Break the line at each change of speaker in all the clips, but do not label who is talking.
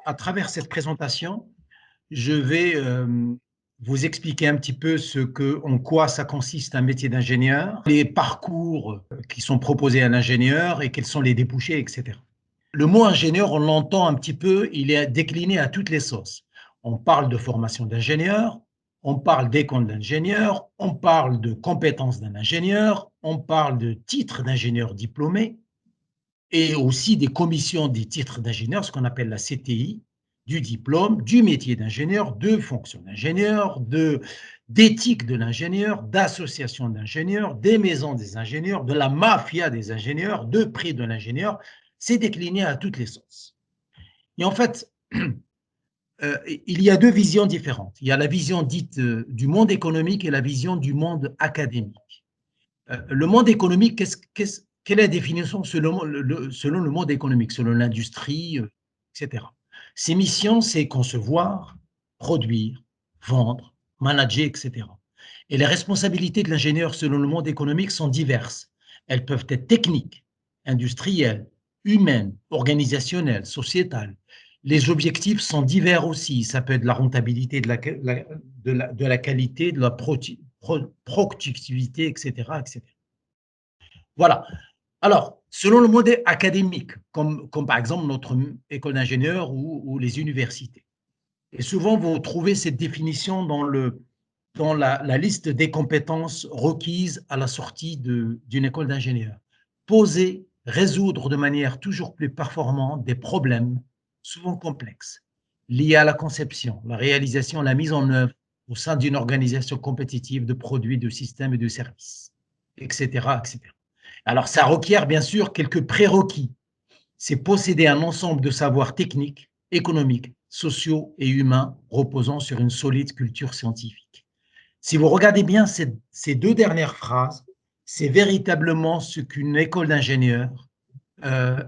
À travers cette présentation, je vais vous expliquer un petit peu en quoi ça consiste un métier d'ingénieur, les parcours qui sont proposés à l'ingénieur et quels sont les débouchés, etc. Le mot ingénieur, on l'entend un petit peu, il est décliné à toutes les sauces. On parle de formation d'ingénieur, on parle d'école d'ingénieur, on parle de compétences d'un ingénieur, on parle de titre d'ingénieur diplômé et aussi des commissions des titres d'ingénieur, ce qu'on appelle la CTI, du diplôme, du métier d'ingénieur, de fonction d'ingénieur, d'éthique de l'ingénieur, d'association d'ingénieurs, des maisons des ingénieurs, de la mafia des ingénieurs, de prix de l'ingénieur. C'est décliné à toutes les sauces. Et en fait, il y a deux visions différentes. Il y a la vision dite du monde économique et la vision du monde académique. Le monde économique, quelle est la définition selon le monde économique, selon l'industrie, etc. Ses missions, c'est concevoir, produire, vendre, manager, etc. Et les responsabilités de l'ingénieur selon le monde économique sont diverses. Elles peuvent être techniques, industrielles, humaines, organisationnelles, sociétales. Les objectifs sont divers aussi. Ça peut être la rentabilité, de la qualité, de la productivité, etc., etc. Voilà. Alors, selon le modèle académique, comme par exemple notre école d'ingénieur ou les universités, et souvent vous trouvez cette définition dans la liste des compétences requises à la sortie d'une école d'ingénieur. Poser, résoudre de manière toujours plus performante des problèmes, souvent complexes, liés à la conception, la réalisation, la mise en œuvre au sein d'une organisation compétitive de produits, de systèmes et de services, etc., etc. Alors, ça requiert bien sûr quelques prérequis. C'est posséder un ensemble de savoirs techniques, économiques, sociaux et humains reposant sur une solide culture scientifique. Si vous regardez bien ces deux dernières phrases, c'est véritablement ce qu'une école d'ingénieur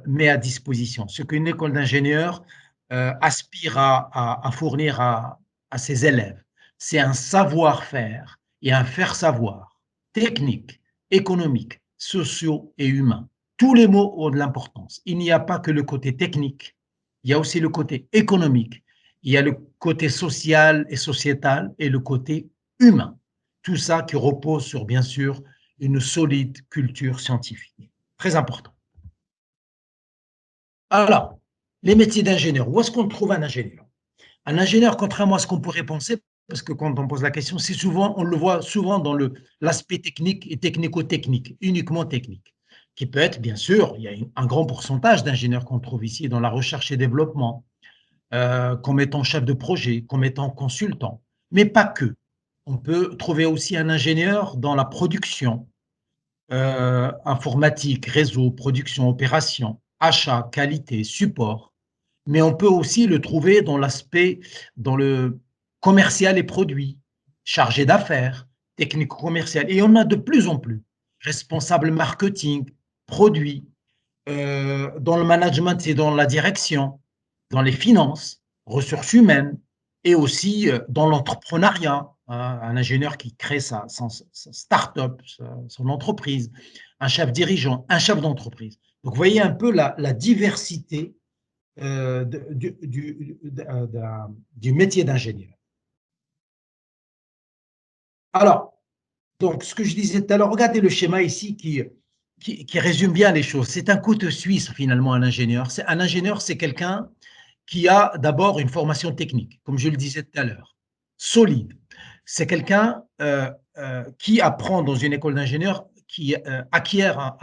met à disposition, ce qu'une école d'ingénieur aspire à fournir à ses élèves. C'est un savoir-faire et un faire-savoir technique, économique, sociaux et humains. Tous les mots ont de l'importance. Il n'y a pas que le côté technique, il y a aussi le côté économique, il y a le côté social et sociétal et le côté humain. Tout ça qui repose sur, bien sûr, une solide culture scientifique. Très important. Alors, les métiers d'ingénieur, où est-ce qu'on trouve un ingénieur? Un ingénieur, contrairement à ce qu'on pourrait penser, parce que quand on pose la question, c'est souvent, on le voit souvent dans l'aspect technique et technico-technique, uniquement technique, qui peut être, bien sûr, il y a un grand pourcentage d'ingénieurs qu'on trouve ici dans la recherche et développement, comme étant chef de projet, comme étant consultant, mais pas que. On peut trouver aussi un ingénieur dans la production, informatique, réseau, production, opération, achat, qualité, support. Mais on peut aussi le trouver dans le commercial et produits, chargé d'affaires, technique commerciale. Et on a de plus en plus responsable marketing, produits, dans le management et dans la direction, dans les finances, ressources humaines et aussi dans l'entrepreneuriat. Un ingénieur qui crée sa start-up, son entreprise, un chef dirigeant, un chef d'entreprise. Donc, vous voyez un peu la diversité du métier d'ingénieur. Alors, donc, ce que je disais tout à l'heure, regardez le schéma ici qui résume bien les choses. C'est un couteau suisse, finalement, un ingénieur. Un ingénieur, c'est quelqu'un qui a d'abord une formation technique, comme je le disais tout à l'heure, solide. C'est quelqu'un qui apprend dans une école d'ingénieur, qui acquiert,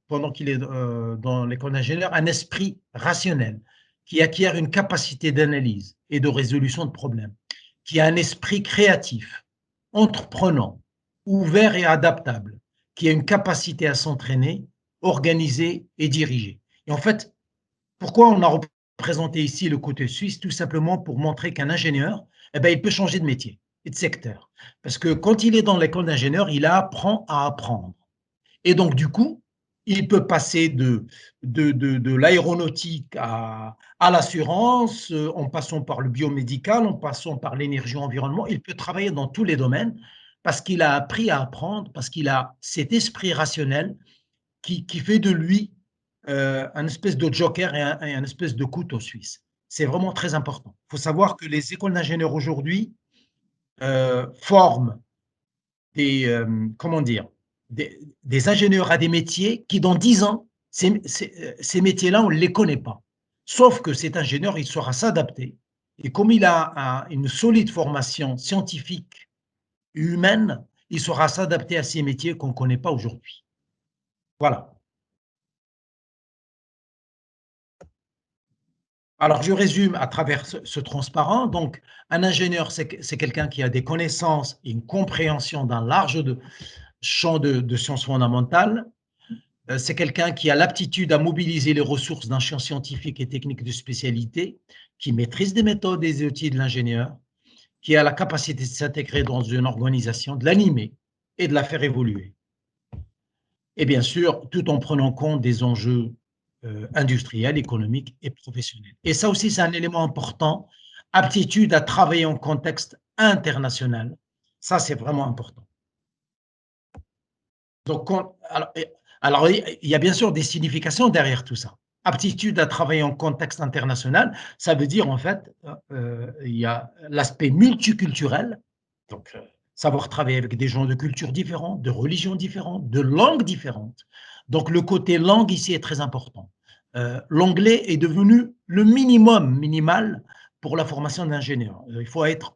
pendant qu'il est dans l'école d'ingénieur, un esprit rationnel, qui acquiert une capacité d'analyse et de résolution de problèmes, qui a un esprit créatif, entreprenant, ouvert et adaptable, qui a une capacité à s'entraîner, organiser et diriger. Et en fait, pourquoi on a représenté ici le côté suisse? Tout simplement pour montrer qu'un ingénieur, eh ben, il peut changer de métier et de secteur. Parce que quand il est dans l'école d'ingénieur, il apprend à apprendre. Et donc, du coup, il peut passer de l'aéronautique à l'assurance, en passant par le biomédical, en passant par l'énergie environnement. Il peut travailler dans tous les domaines parce qu'il a appris à apprendre, parce qu'il a cet esprit rationnel qui fait de lui un espèce de joker et un espèce de couteau suisse. C'est vraiment très important. Il faut savoir que les écoles d'ingénieurs aujourd'hui forment comment dire, des ingénieurs à des métiers qui, dans 10 ans, ces métiers-là, on ne les connaît pas. Sauf que cet ingénieur, il saura s'adapter. Et comme il a une solide formation scientifique et humaine, il saura s'adapter à ces métiers qu'on ne connaît pas aujourd'hui. Voilà. Alors, je résume à travers ce transparent. Donc, un ingénieur, c'est quelqu'un qui a des connaissances et une compréhension d'un large champ de sciences fondamentales. C'est quelqu'un qui a l'aptitude à mobiliser les ressources d'un champ scientifique et technique de spécialité, qui maîtrise des méthodes et des outils de l'ingénieur, qui a la capacité de s'intégrer dans une organisation, de l'animer et de la faire évoluer. Et bien sûr, tout en prenant compte des enjeux industriels, économiques et professionnels. Et ça aussi, c'est un élément important, aptitude à travailler en contexte international. Ça, c'est vraiment important. Donc, alors, il y a bien sûr des significations derrière tout ça. Aptitude à travailler en contexte international, ça veut dire en fait, il y a l'aspect multiculturel, donc savoir travailler avec des gens de cultures différentes, de religions différentes, de langues différentes. Donc le côté langue ici est très important. L'anglais est devenu le minimum minimal pour la formation d'ingénieur. Il faut être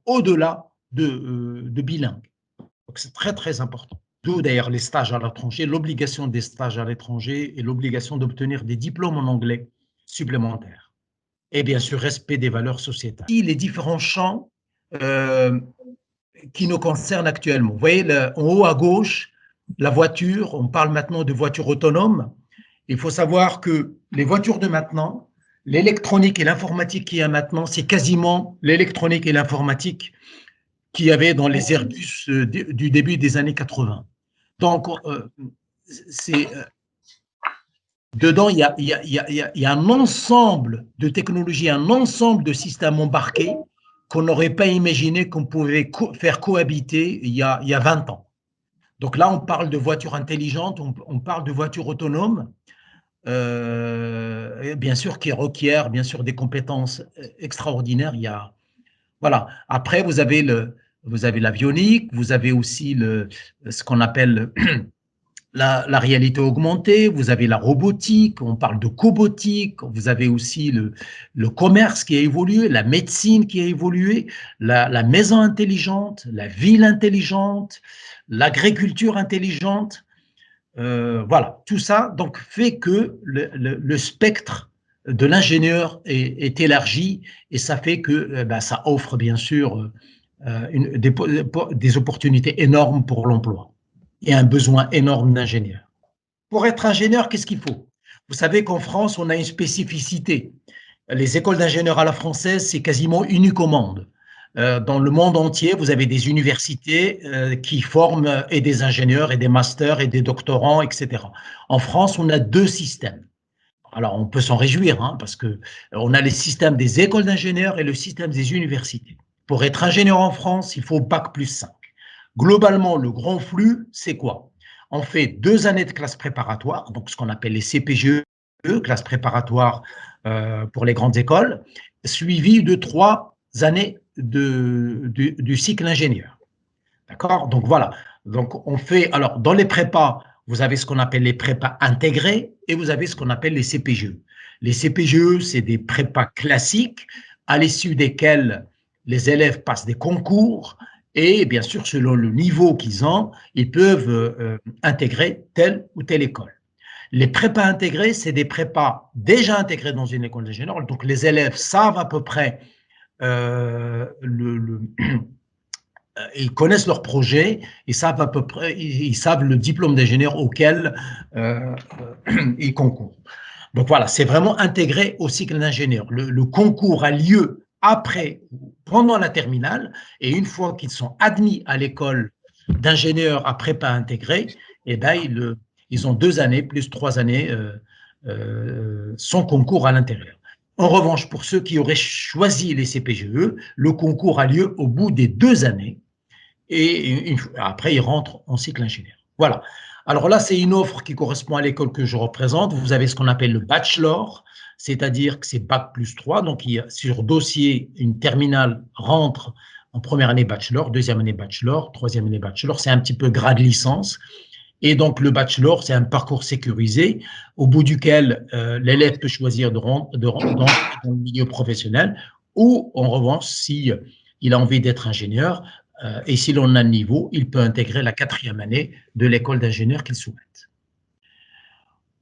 au-delà de bilingue. Donc c'est très très important. D'où d'ailleurs les stages à l'étranger, l'obligation des stages à l'étranger et l'obligation d'obtenir des diplômes en anglais supplémentaires. Et bien sûr, respect des valeurs sociétales. Les différents champs qui nous concernent actuellement. Vous voyez, en haut à gauche, la voiture, on parle maintenant de voitures autonomes. Il faut savoir que les voitures de maintenant, l'électronique et l'informatique qu'il y a maintenant, c'est quasiment l'électronique et l'informatique qu'il y avait dans les Airbus du début des années 80. Donc, dedans, il y a un ensemble de technologies, un ensemble de systèmes embarqués qu'on n'aurait pas imaginé qu'on pouvait faire cohabiter il y a 20 ans. Donc là, on parle de voitures intelligentes, on parle de voitures autonomes, bien sûr, qui requièrent bien sûr des compétences extraordinaires. Voilà. Après, vous avez l'avionique, vous avez aussi ce qu'on appelle la réalité augmentée, vous avez la robotique, on parle de cobotique, vous avez aussi le commerce qui a évolué, la médecine qui a évolué, la maison intelligente, la ville intelligente, l'agriculture intelligente. Voilà, tout ça donc fait que le spectre de l'ingénieur est élargi et ça fait que ça offre bien sûr des opportunités énormes pour l'emploi et un besoin énorme d'ingénieurs. Pour être ingénieur, qu'est-ce qu'il faut? Vous savez qu'en France, on a une spécificité. Les écoles d'ingénieurs à la française, c'est quasiment unique au monde. Dans le monde entier, vous avez des universités qui forment et des ingénieurs et des masters et des doctorants, etc. En France, on a deux systèmes. Alors, on peut s'en réjouir, hein, parce qu'on a les systèmes des écoles d'ingénieurs et le système des universités. Pour être ingénieur en France, il faut Bac plus 5. Globalement, le grand flux, c'est quoi? On fait 2 années de classe préparatoire, donc ce qu'on appelle les CPGE, classe préparatoire pour les grandes écoles, suivi de 3 années du cycle ingénieur. D'accord? Donc voilà. Donc on fait, alors dans les prépas, vous avez ce qu'on appelle les prépas intégrés et vous avez ce qu'on appelle les CPGE. Les CPGE, c'est des prépas classiques à l'issue desquels les élèves passent des concours et bien sûr, selon le niveau qu'ils ont, ils peuvent intégrer telle ou telle école. Les prépas intégrés, c'est des prépas déjà intégrés dans une école d'ingénieur, donc les élèves savent à peu près ils connaissent leur projet, ils savent à peu près, ils savent le diplôme d'ingénieur auquel ils concourent. Donc voilà, c'est vraiment intégré au cycle d'ingénieur. Le concours a lieu après, pendant la terminale, et une fois qu'ils sont admis à l'école d'ingénieur à prépa intégré, eh ben, ils ont 2 années plus 3 années sans concours à l'intérieur. En revanche, pour ceux qui auraient choisi les CPGE, le concours a lieu au bout des 2 années et après, ils rentrent en cycle ingénieur. Voilà. Alors là, c'est une offre qui correspond à l'école que je représente. Vous avez ce qu'on appelle le bachelor. c'est-à-dire que c'est Bac plus 3, donc sur dossier, une terminale rentre en première année bachelor, deuxième année bachelor, troisième année bachelor, c'est un petit peu grade licence. Et donc, le bachelor, c'est un parcours sécurisé au bout duquel l'élève peut choisir d'entrer dans le milieu professionnel ou, en revanche, si il a envie d'être ingénieur et si l'on a le niveau, il peut intégrer la quatrième année de l'école d'ingénieur qu'il souhaite.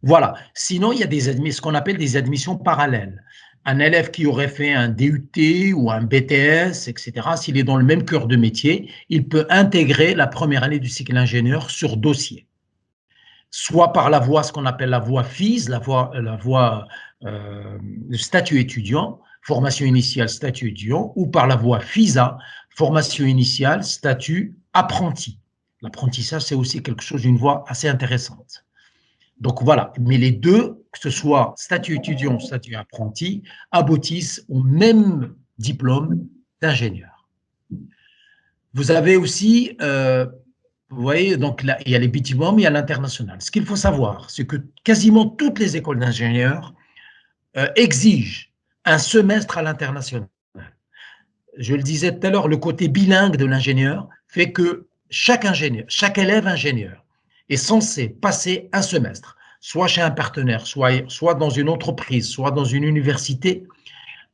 Voilà. Sinon, il y a ce qu'on appelle des admissions parallèles. Un élève qui aurait fait un DUT ou un BTS, etc., s'il est dans le même cœur de métier, il peut intégrer la première année du cycle ingénieur sur dossier, soit par la voie, ce qu'on appelle la voie FIS, la voie statut étudiant, formation initiale, statut étudiant, ou par la voie FISA, formation initiale, statut apprenti. L'apprentissage, c'est aussi quelque chose d'une voie assez intéressante. Donc voilà, mais les deux, que ce soit statut étudiant ou statut apprenti, aboutissent au même diplôme d'ingénieur. Vous avez aussi, vous voyez, donc là, il y a les diplômes, il y a l'international. Ce qu'il faut savoir, c'est que quasiment toutes les écoles d'ingénieurs exigent un semestre à l'international. Je le disais tout à l'heure, le côté bilingue de l'ingénieur fait que chaque élève ingénieur est censé passer un semestre, soit chez un partenaire, soit dans une entreprise, soit dans une université,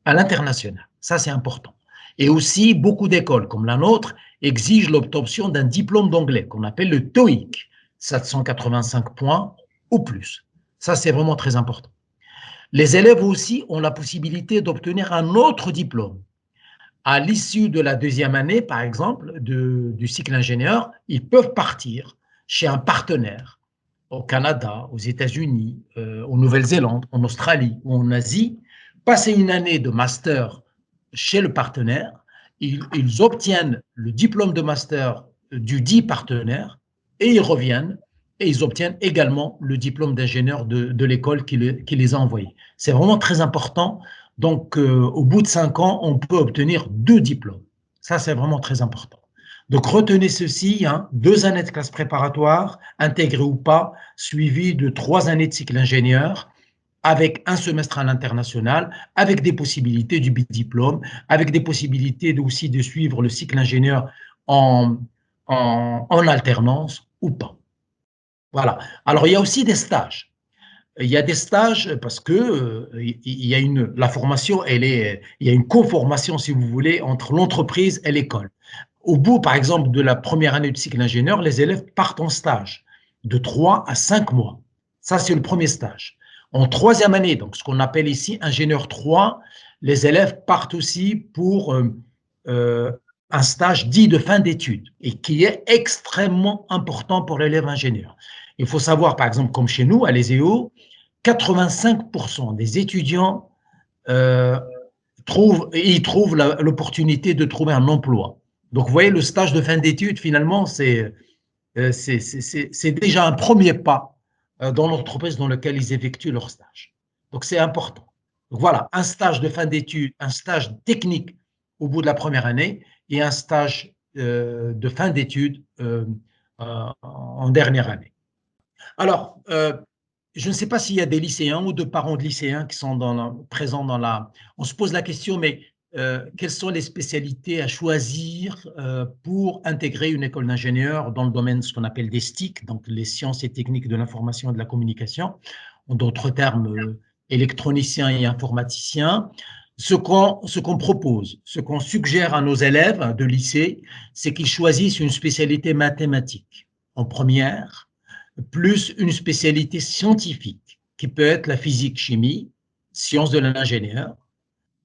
à l'international. Ça, c'est important. Et aussi, beaucoup d'écoles, comme la nôtre, exigent l'obtention d'un diplôme d'anglais qu'on appelle le TOEIC, 785 points ou plus. Ça, c'est vraiment très important. Les élèves aussi ont la possibilité d'obtenir un autre diplôme. À l'issue de la deuxième année, par exemple, du cycle ingénieur, ils peuvent partir chez un partenaire au Canada, aux États-Unis, en Nouvelle-Zélande, en Australie ou en Asie, passer une année de master chez le partenaire, ils obtiennent le diplôme de master du dit partenaire et ils reviennent et ils obtiennent également le diplôme d'ingénieur de l'école qui les a envoyés. C'est vraiment très important. Donc, au bout de 5 ans, on peut obtenir 2 diplômes. Ça, c'est vraiment très important. Donc, retenez ceci, hein, 2 années de classe préparatoire, intégrées ou pas, suivies de 3 années de cycle ingénieur, avec un semestre à l'international, avec des possibilités du diplôme, avec des possibilités aussi de suivre le cycle ingénieur en alternance ou pas. Voilà. Alors, il y a aussi des stages. Il y a des stages parce que il y a la formation, il y a une co-formation, si vous voulez, entre l'entreprise et l'école. Au bout, par exemple, de la première année du cycle ingénieur, les élèves partent en stage de 3 à 5 mois. Ça, c'est le premier stage. En troisième année, donc ce qu'on appelle ici ingénieur 3, les élèves partent aussi pour un stage dit de fin d'études et qui est extrêmement important pour l'élève ingénieur. Il faut savoir, par exemple, comme chez nous, à l'ESEO, 85% des étudiants trouvent l'opportunité de trouver un emploi. Donc, vous voyez, le stage de fin d'études, finalement, c'est déjà un premier pas dans l'entreprise dans laquelle ils effectuent leur stage. Donc, c'est important. Donc, voilà, un stage de fin d'études, un stage technique au bout de la première année et un stage de fin d'études en dernière année. Alors, je ne sais pas s'il y a des lycéens ou de parents de lycéens qui sont présents dans la… On se pose la question, mais quelles sont les spécialités à choisir pour intégrer une école d'ingénieur dans le domaine, ce qu'on appelle des STIC, donc les sciences et techniques de l'information et de la communication, en d'autres termes, électroniciens et informaticiens. Ce qu'on propose, ce qu'on suggère à nos élèves de lycée, c'est qu'ils choisissent une spécialité mathématique en première, plus une spécialité scientifique qui peut être la physique-chimie, sciences de l'ingénieur,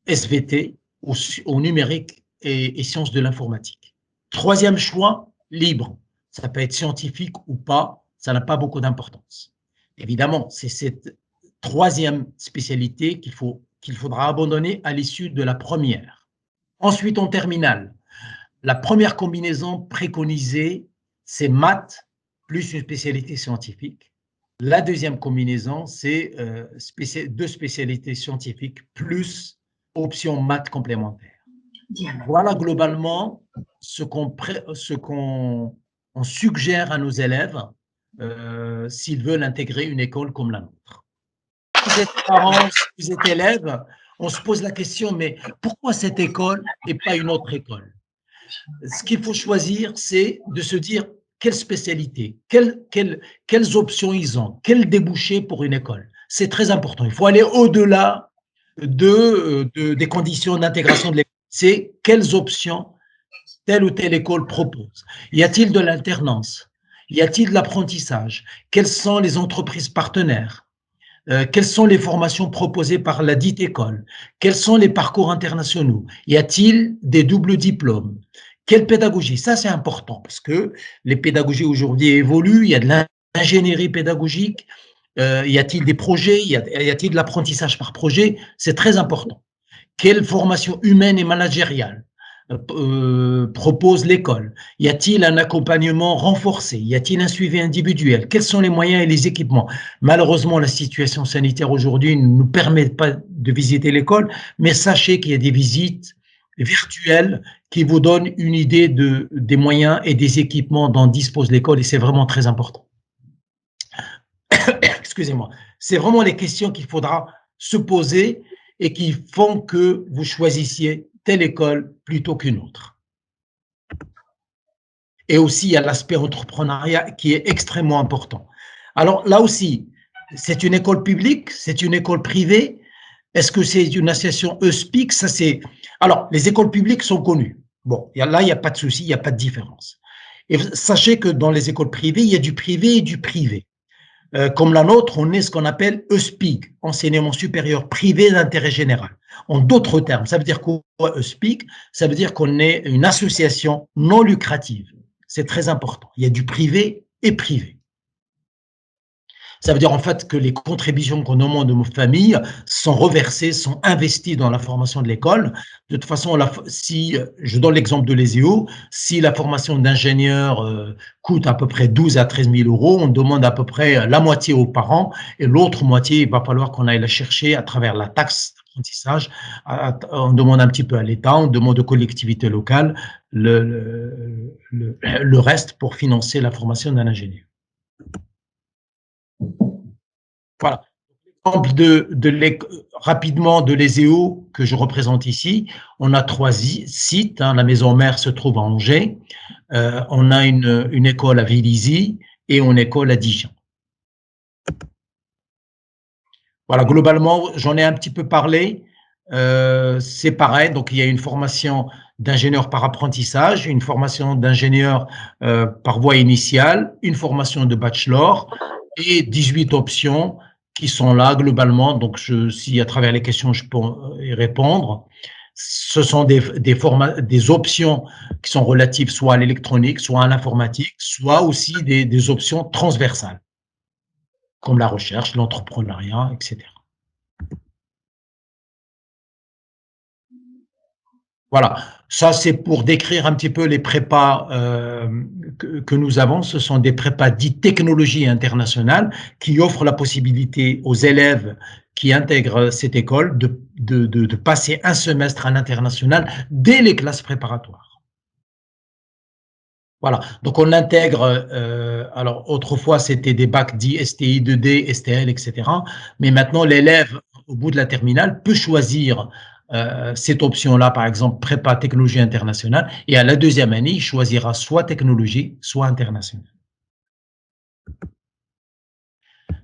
SVT au numérique et sciences de l'informatique. Troisième choix, libre. Ça peut être scientifique ou pas, ça n'a pas beaucoup d'importance. Évidemment, c'est cette troisième spécialité qu'il faudra abandonner à l'issue de la première. Ensuite, en terminale, la première combinaison préconisée, c'est maths plus une spécialité scientifique. La deuxième combinaison, c'est 2 spécialités scientifiques plus option maths complémentaire. Voilà globalement ce qu'on suggère à nos élèves s'ils veulent intégrer une école comme la nôtre. vous êtes parents, si vous êtes élèves, on se pose la question, mais pourquoi cette école et pas une autre école? Ce qu'il faut choisir, c'est de se dire quelle spécialité, quelles options ils ont, quel débouché pour une école. C'est très important. Il faut aller au-delà des conditions d'intégration de l'école. C'est quelles options telle ou telle école propose. Y a-t-il de l'alternance? Y a-t-il de l'apprentissage? Quelles sont les entreprises partenaires? Quelles sont les formations proposées par la dite école? Quels sont les parcours internationaux? Y a-t-il des doubles diplômes? Quelle pédagogie? Ça, c'est important parce que les pédagogies aujourd'hui évoluent. Il y a de l'ingénierie pédagogique. Y a-t-il des projets? Y a-t-il de l'apprentissage par projet? C'est très important. Quelle formation humaine et managériale propose l'école? Y a-t-il un accompagnement renforcé? Y a-t-il un suivi individuel? Quels sont les moyens et les équipements? Malheureusement, la situation sanitaire aujourd'hui ne nous permet pas de visiter l'école, mais sachez qu'il y a des visites virtuelles qui vous donnent une idée des moyens et des équipements dont dispose l'école, et c'est vraiment très important. Excusez-moi. C'est vraiment les questions qu'il faudra se poser et qui font que vous choisissiez telle école plutôt qu'une autre. Et aussi, il y a l'aspect entrepreneuriat qui est extrêmement important. Alors là aussi, c'est une école publique, c'est une école privée. Est-ce que c'est une association ESPIC? Ça, c'est. Alors, les écoles publiques sont connues. Bon, là, il n'y a pas de souci, il n'y a pas de différence. Et sachez que dans les écoles privées, il y a du privé et du privé. Comme la nôtre, on est ce qu'on appelle ESPIG, enseignement supérieur privé d'intérêt général. En d'autres termes, ça veut dire quoi ESPIG? Ça veut dire qu'on est une association non lucrative. C'est très important. Il y a du privé et privé. Ça veut dire en fait que les contributions qu'on demande de nos familles sont reversées, sont investies dans la formation de l'école. De toute façon, si je donne l'exemple de l'ESEO, si la formation d'ingénieur coûte à peu près 12 à 13 000 euros, on demande à peu près la moitié aux parents et l'autre moitié, il va falloir qu'on aille la chercher à travers la taxe d'apprentissage. On demande un petit peu à l'État, on demande aux collectivités locales le reste pour financer la formation d'un ingénieur. Voilà. Rapidement de l'ESEO que je représente ici, on a 3 sites. La maison mère se trouve à Angers, on a une école à Vélizy et une école à Dijon. Voilà, globalement, j'en ai un petit peu parlé. C'est pareil, donc il y a une formation d'ingénieur par apprentissage, une formation d'ingénieur par voie initiale, une formation de bachelor et 18 options qui sont là globalement. Donc, si à travers les questions je peux y répondre, ce sont des options qui sont relatives soit à l'électronique, soit à l'informatique, soit aussi des options transversales, comme la recherche, l'entrepreneuriat, etc. Voilà, ça c'est pour décrire un petit peu les prépas que nous avons. Ce sont des prépas dits technologie internationale qui offrent la possibilité aux élèves qui intègrent cette école de passer un semestre à l'international dès les classes préparatoires. Voilà, donc on intègre, alors autrefois c'était des bacs dits STI 2D, STL, etc. Mais maintenant l'élève, au bout de la terminale, peut choisir cette option-là, par exemple, prépa technologie internationale, et à la deuxième année, il choisira soit technologie, soit internationale.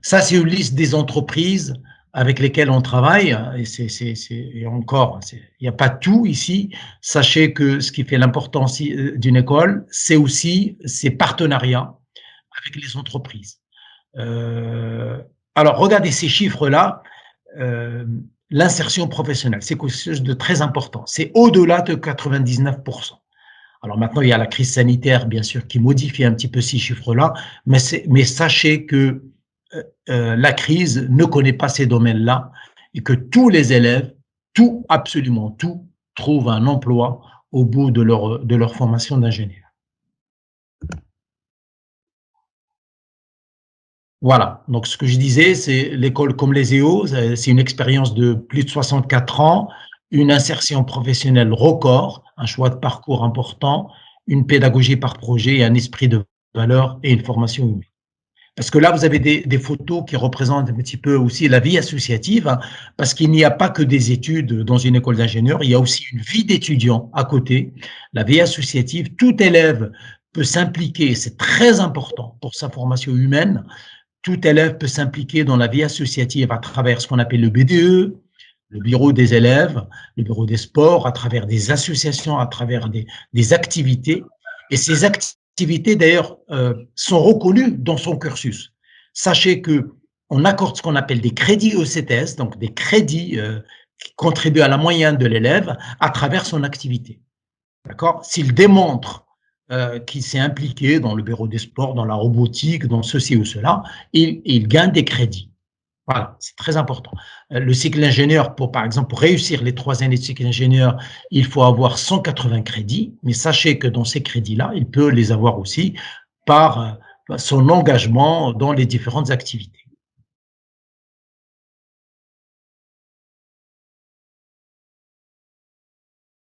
Ça, c'est une liste des entreprises avec lesquelles on travaille, et encore, il n'y a pas tout ici. Sachez que ce qui fait l'importance d'une école, c'est aussi ses partenariats avec les entreprises. Alors, regardez ces chiffres-là. L'insertion professionnelle, c'est quelque chose de très important. C'est au-delà de 99%. Alors maintenant, il y a la crise sanitaire, bien sûr, qui modifie un petit peu ces chiffres-là, mais sachez que la crise ne connaît pas ces domaines-là et que tous les élèves, absolument tout, trouvent un emploi au bout de leur formation d'ingénieur. Voilà, donc ce que je disais, c'est l'école comme l'ESEO, c'est une expérience de plus de 64 ans, une insertion professionnelle record, un choix de parcours important, une pédagogie par projet, un esprit de valeur et une formation humaine. Parce que là, vous avez des photos qui représentent un petit peu aussi la vie associative, hein, parce qu'il n'y a pas que des études dans une école d'ingénieur, il y a aussi une vie d'étudiant à côté. La vie associative, tout élève peut s'impliquer, c'est très important pour sa formation humaine, tout élève peut s'impliquer dans la vie associative à travers ce qu'on appelle le BDE, le bureau des élèves, le bureau des sports, à travers des associations, à travers des activités. Et ces activités, d'ailleurs, sont reconnues dans son cursus. Sachez que on accorde ce qu'on appelle des crédits ECTS, donc des crédits qui contribuent à la moyenne de l'élève à travers son activité. D'accord? S'il démontre qu'il s'est impliqué dans le bureau des sports, dans la robotique, dans ceci ou cela, il gagne des crédits. Voilà, c'est très important. Le cycle ingénieur, par exemple, pour réussir les 3 années de cycle ingénieur, il faut avoir 180 crédits, mais sachez que dans ces crédits-là, il peut les avoir aussi par son engagement dans les différentes activités.